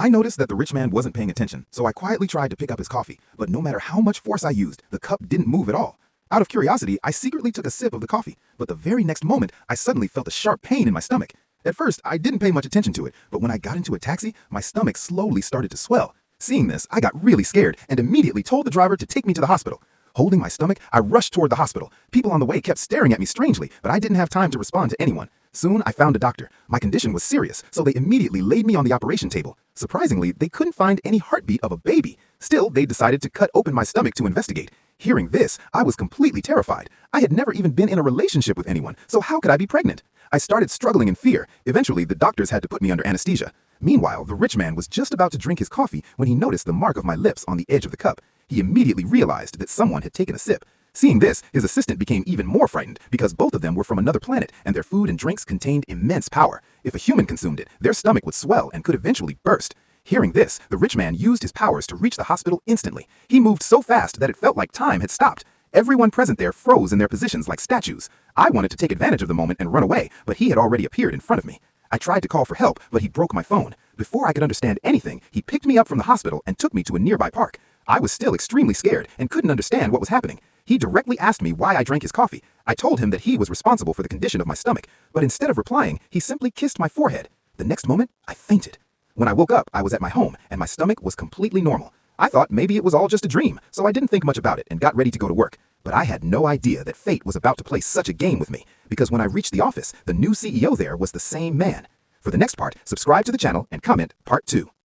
I noticed that the rich man wasn't paying attention, so I quietly tried to pick up his coffee, but no matter how much force I used, the cup didn't move at all. Out of curiosity, I secretly took a sip of the coffee, but the very next moment, I suddenly felt a sharp pain in my stomach. At first, I didn't pay much attention to it, but when I got into a taxi, my stomach slowly started to swell. Seeing this, I got really scared and immediately told the driver to take me to the hospital. Holding my stomach, I rushed toward the hospital. People on the way kept staring at me strangely, but I didn't have time to respond to anyone. Soon, I found a doctor. My condition was serious, so they immediately laid me on the operation table. Surprisingly, they couldn't find any heartbeat of a baby. Still, they decided to cut open my stomach to investigate. Hearing this, I was completely terrified. I had never even been in a relationship with anyone, so how could I be pregnant? I started struggling in fear. Eventually, the doctors had to put me under anesthesia. Meanwhile, the rich man was just about to drink his coffee when he noticed the mark of my lips on the edge of the cup. He immediately realized that someone had taken a sip. Seeing this, his assistant became even more frightened because both of them were from another planet and their food and drinks contained immense power. If a human consumed it, their stomach would swell and could eventually burst. Hearing this, the rich man used his powers to reach the hospital instantly. He moved so fast that it felt like time had stopped. Everyone present there froze in their positions like statues. I wanted to take advantage of the moment and run away, but he had already appeared in front of me. I tried to call for help, but he broke my phone. Before I could understand anything, he picked me up from the hospital and took me to a nearby park. I was still extremely scared and couldn't understand what was happening. He directly asked me why I drank his coffee. I told him that he was responsible for the condition of my stomach, but instead of replying, he simply kissed my forehead. The next moment, I fainted. When I woke up, I was at my home, and my stomach was completely normal. I thought maybe it was all just a dream, so I didn't think much about it and got ready to go to work. But I had no idea that fate was about to play such a game with me, because when I reached the office, the new CEO there was the same man. For the next part, subscribe to the channel and comment part 2.